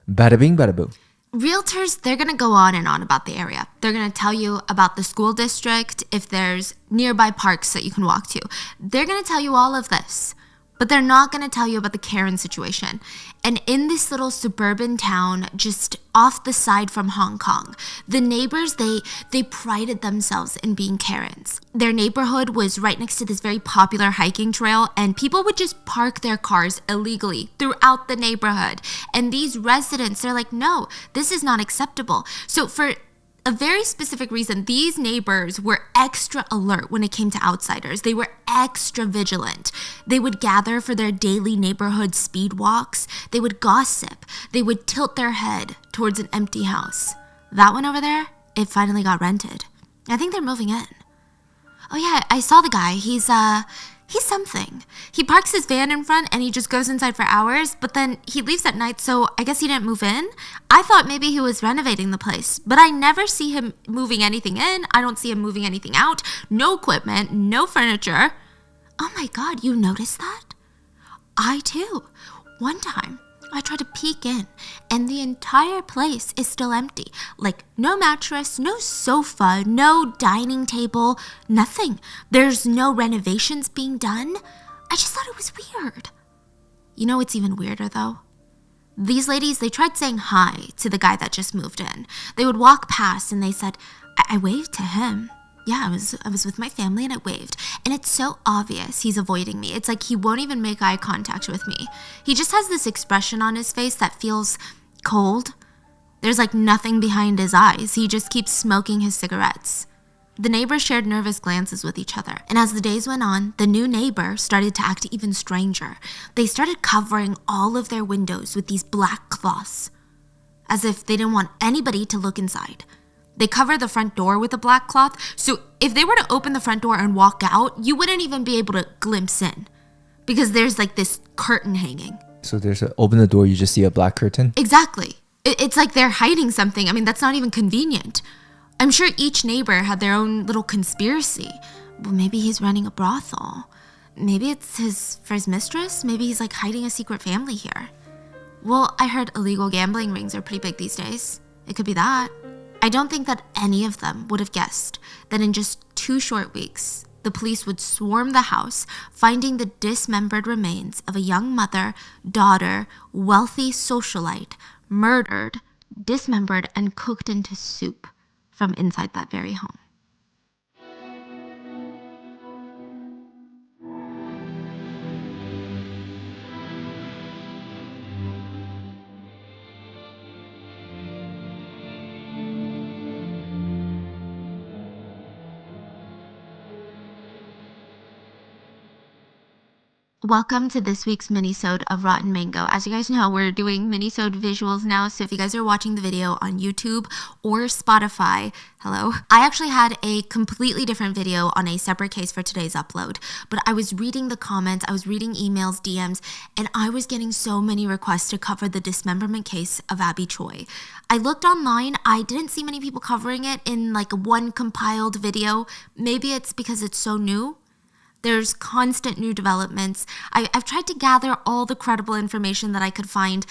Bada bing, bada boom. Realtors, they're going to go on and on about the area. They're going to tell you about the school district, if there's nearby parks that you can walk to. They're going to tell you all of this, but they're not going to tell you about the Karen situation. And in this little suburban town just off the side from Hong Kong, the neighbors, they prided themselves in being Karens. Their neighborhood was right next to this very popular hiking trail, and people would just park their cars illegally throughout the neighborhood. And these residents, they're like, no, this is not acceptable. So for a very specific reason, these neighbors were extra alert when it came to outsiders. They were extra vigilant. They would gather for their daily neighborhood speed walks. They would gossip. They would tilt their head towards an empty house. That one over there, it finally got rented. I think they're moving in. Oh yeah, I saw the guy. He's something. He parks his van in front and he just goes inside for hours, but then he leaves at night, so I guess he didn't move in. I thought maybe he was renovating the place, but I never see him moving anything in. I don't see him moving anything out. No equipment, no furniture. Oh my God, you noticed that? I too. One time, I tried to peek in, and the entire place is still empty. Like, no mattress, no sofa, no dining table, nothing. There's no renovations being done. I just thought it was weird. You know what's even weirder, though? These ladies, they tried saying hi to the guy that just moved in. They would walk past, and they said, I waved to him. Yeah, I was with my family and I waved. And it's so obvious he's avoiding me. It's like he won't even make eye contact with me. He just has this expression on his face that feels cold. There's like nothing behind his eyes. He just keeps smoking his cigarettes. The neighbors shared nervous glances with each other. And as the days went on, the new neighbor started to act even stranger. They started covering all of their windows with these black cloths, as if they didn't want anybody to look inside. They covered the front door with a black cloth, so if they were to open the front door and walk out, you wouldn't even be able to glimpse in because there's like this curtain hanging. So open the door, you just see a black curtain? Exactly. It's like they're hiding something. I mean, that's not even convenient. I'm sure each neighbor had their own little conspiracy. Well, maybe he's running a brothel. Maybe it's for his mistress. Maybe he's like hiding a secret family here. Well, I heard illegal gambling rings are pretty big these days. It could be that. I don't think that any of them would have guessed that in just 2 short weeks, the police would swarm the house, finding the dismembered remains of a young mother, daughter, wealthy socialite, murdered, dismembered, and cooked into soup from inside that very home. Welcome to this week's mini-sode of Rotten Mango. As you guys know, we're doing mini-sode visuals now, so if you guys are watching the video on YouTube or Spotify, hello. I actually had a completely different video on a separate case for today's upload, but I was reading the comments, I was reading emails, DMs, and I was getting so many requests to cover the dismemberment case of Abby Choi. I looked online, I didn't see many people covering it in like one compiled video. Maybe it's because it's so new. There's constant new developments. I've tried to gather all the credible information that I could find.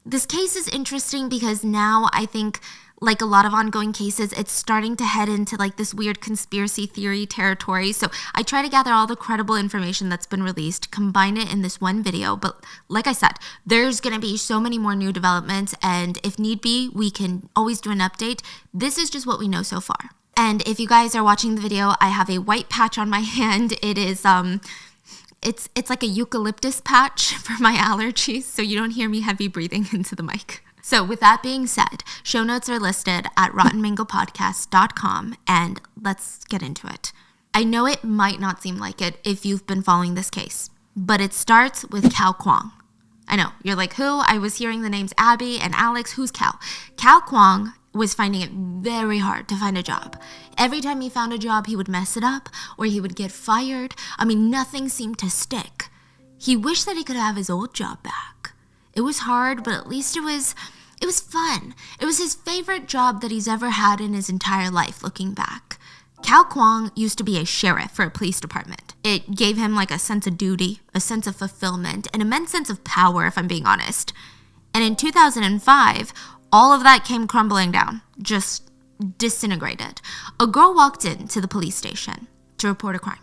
This case is interesting because now I think, like a lot of ongoing cases, it's starting to head into like this weird conspiracy theory territory. So I try to gather all the credible information that's been released, combine it in this one video. But like I said, there's going to be so many more new developments. And if need be, we can always do an update. This is just what we know so far. And if you guys are watching the video, I have a white patch on my hand. It is, it's like a eucalyptus patch for my allergies, so you don't hear me heavy breathing into the mic. So with that being said, show notes are listed at rottenmangopodcast.com, and let's get into it. I know it might not seem like it if you've been following this case, but it starts with Cal Kwong. I know, you're like, who? I was hearing the names Abby and Alex. Who's Cal? Cal Kwong was finding it very hard to find a job. Every time he found a job, he would mess it up or he would get fired. I mean, nothing seemed to stick. He wished that he could have his old job back. It was hard, but at least it was fun. It was his favorite job that he's ever had in his entire life, looking back. Cal Kwong used to be a sheriff for a police department. It gave him like a sense of duty, a sense of fulfillment, an immense sense of power, if I'm being honest. And in 2005, all of that came crumbling down, just disintegrated. A girl walked into the police station to report a crime.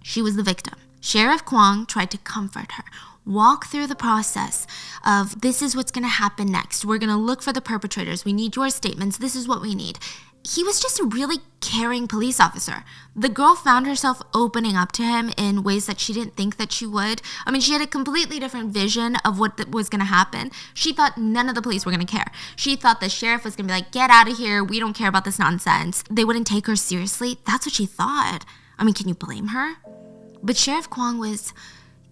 She was the victim. Sheriff Kwong tried to comfort her, walk through the process of this is what's going to happen next. We're going to look for the perpetrators. We need your statements. This is what we need. He was just a really caring police officer. The girl found herself opening up to him in ways that she didn't think that she would. I mean, she had a completely different vision of what was going to happen. She thought none of the police were going to care. She thought the sheriff was going to be like, get out of here. We don't care about this nonsense. They wouldn't take her seriously. That's what she thought. I mean, can you blame her? But Sheriff Kwong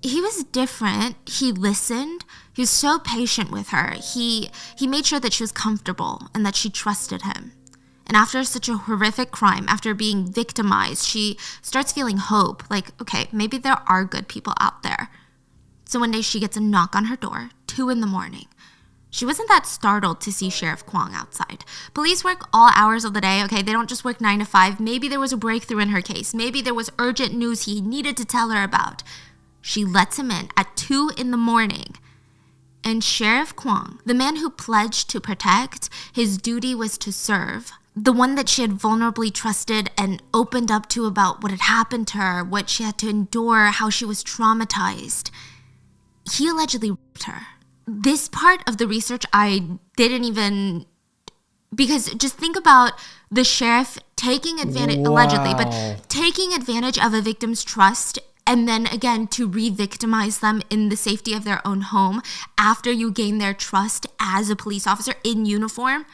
he was different. He listened. He was so patient with her. He made sure that she was comfortable and that she trusted him. And after such a horrific crime, after being victimized, she starts feeling hope. Like, okay, maybe there are good people out there. So one day she gets a knock on her door, 2 a.m. She wasn't that startled to see Sheriff Kwong outside. Police work all hours of the day, okay? They don't just work 9 to 5. Maybe there was a breakthrough in her case. Maybe there was urgent news he needed to tell her about. She lets him in at 2 a.m. And Sheriff Kwong, the man who pledged to protect, his duty was to serve, the one that she had vulnerably trusted and opened up to about what had happened to her, what she had to endure, how she was traumatized, he allegedly raped her. This part of the research I didn't even... Because just think about the sheriff taking advantage, allegedly, but taking advantage of a victim's trust and then again to re-victimize them in the safety of their own home after you gain their trust as a police officer in uniform.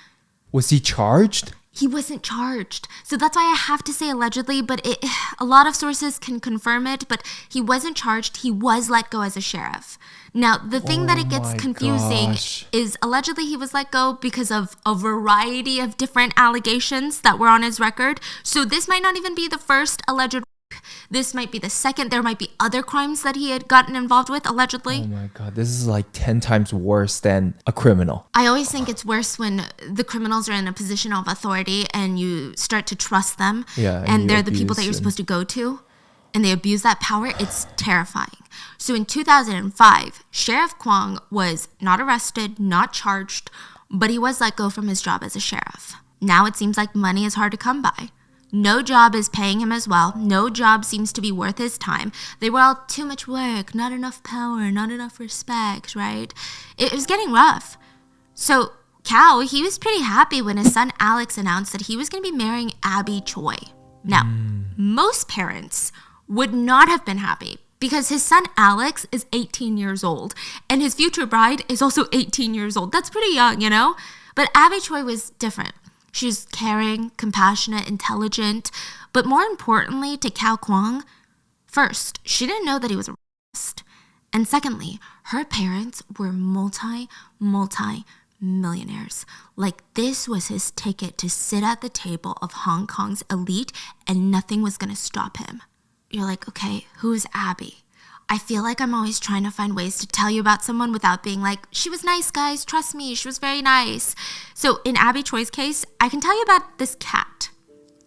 Was he charged? He wasn't charged. So that's why I have to say allegedly, but a lot of sources can confirm it, but he wasn't charged. He was let go as a sheriff. Now, the thing that it gets confusing is allegedly he was let go because of a variety of different allegations that were on his record. So this might not even be the first alleged. This might be the second. There might be other crimes that he had gotten involved with, allegedly. Oh my God, this is like 10 times worse than a criminal. I always think it's worse when the criminals are in a position of authority and you start to trust them. Yeah, and they're the people that you're supposed to go to. And they abuse that power. It's terrifying. So in 2005, Sheriff Kwong was not arrested, not charged, but he was let go from his job as a sheriff. Now it seems like money is hard to come by. No job is paying him as well. No job seems to be worth his time. They were all too much work, not enough power, not enough respect, right? It was getting rough. So Kao, he was pretty happy when his son Alex announced that he was going to be marrying Abby Choi. Now, most parents would not have been happy because his son Alex is 18 years old and his future bride is also 18 years old. That's pretty young, you know? But Abby Choi was different. She was caring, compassionate, intelligent, but more importantly to Kao Kwong, first, she didn't know that he was a racist. And secondly, her parents were multi-millionaires. Like this was his ticket to sit at the table of Hong Kong's elite and nothing was going to stop him. You're like, okay, who's Abby? I feel like I'm always trying to find ways to tell you about someone without being like, she was nice, guys, trust me, she was very nice. So in Abby Choi's case, I can tell you about this cat.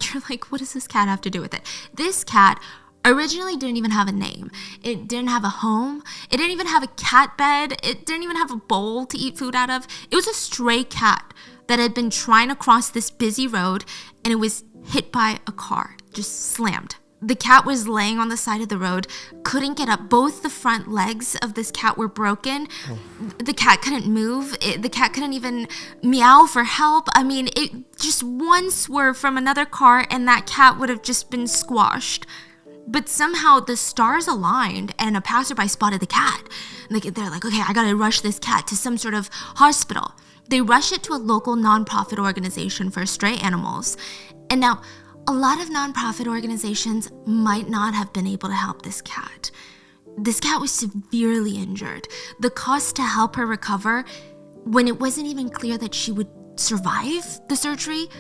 You're like, what does this cat have to do with it? This cat originally didn't even have a name. It didn't have a home. It didn't even have a cat bed. It didn't even have a bowl to eat food out of. It was a stray cat that had been trying to cross this busy road and it was hit by a car, just slammed. The cat was laying on the side of the road, couldn't get up. Both the front legs of this cat were broken. The cat couldn't move. The cat couldn't even meow for help. I mean, it just one swerve from another car and that cat would have just been squashed. But somehow the stars aligned and a passerby spotted the cat. They're like, okay, I gotta rush this cat to some sort of hospital. They rush it to a local nonprofit organization for stray animals. And now, a lot of nonprofit organizations might not have been able to help this cat. This cat was severely injured. The cost to help her recover, when it wasn't even clear that she would survive the surgery,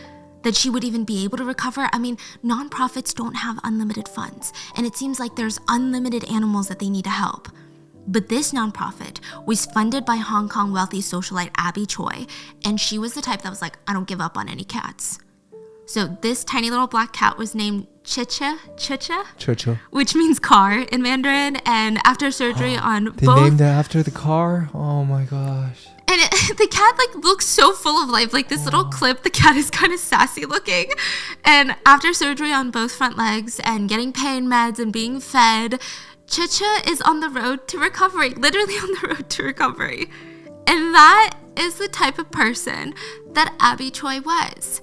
that she would even be able to recover. I mean, nonprofits don't have unlimited funds, and it seems like there's unlimited animals that they need to help. But this nonprofit was funded by Hong Kong wealthy socialite Abby Choi, and she was the type that was like, I don't give up on any cats. So this tiny little black cat was named Chicha, which means car in Mandarin. And after surgery on they both... named it after the car? Oh my gosh. And the cat like looks so full of life. Like this little clip, the cat is kind of sassy looking. And after surgery on both front legs and getting pain meds and being fed, Cha-Cha is on the road to recovery, literally on the road to recovery. And that is the type of person that Abby Choi was.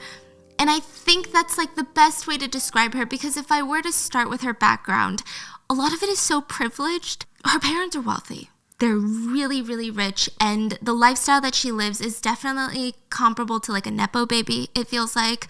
And I think that's like the best way to describe her, because if I were to start with her background, a lot of it is so privileged. Her parents are wealthy. They're really, really rich, and the lifestyle that she lives is definitely comparable to like a Nepo baby, it feels like.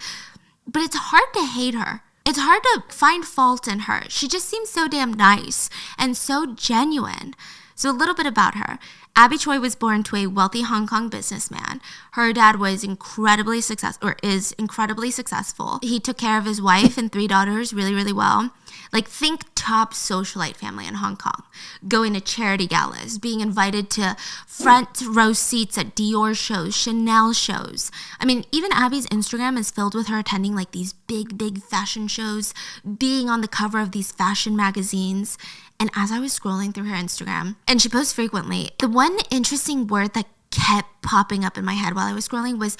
But it's hard to hate her. It's hard to find fault in her. She just seems so damn nice and so genuine. So a little bit about her. Abby Choi was born to a wealthy Hong Kong businessman. Her dad was incredibly successful, or is incredibly successful. He took care of his wife and 3 daughters really, really well. Like, think top socialite family in Hong Kong. Going to charity galas, being invited to front row seats at Dior shows, Chanel shows. I mean, even Abby's Instagram is filled with her attending like these big, big fashion shows, being on the cover of these fashion magazines. And as I was scrolling through her Instagram, and she posts frequently, the one interesting word that kept popping up in my head while I was scrolling was,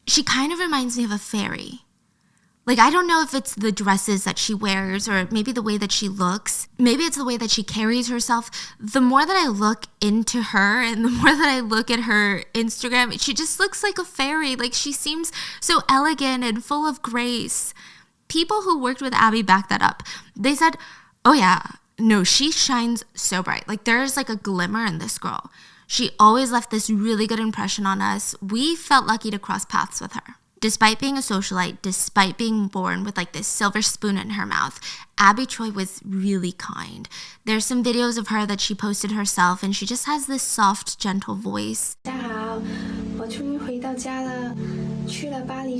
she kind of reminds me of a fairy. Like, I don't know if it's the dresses that she wears or maybe the way that she looks. Maybe it's the way that she carries herself. The more that I look into her and the more that I look at her Instagram, she just looks like a fairy. Like, she seems so elegant and full of grace. People who worked with Abby backed that up. They said, oh yeah, no, she shines so bright. Like, there's like a glimmer in this girl. She always left this really good impression on us. We felt lucky to cross paths with her. Despite being a socialite, despite being born with like this silver spoon in her mouth, Abby Choi was really kind. There's some videos of her that she posted herself, and she just has this soft, gentle voice. 大家好，我终于回到家了，去了巴黎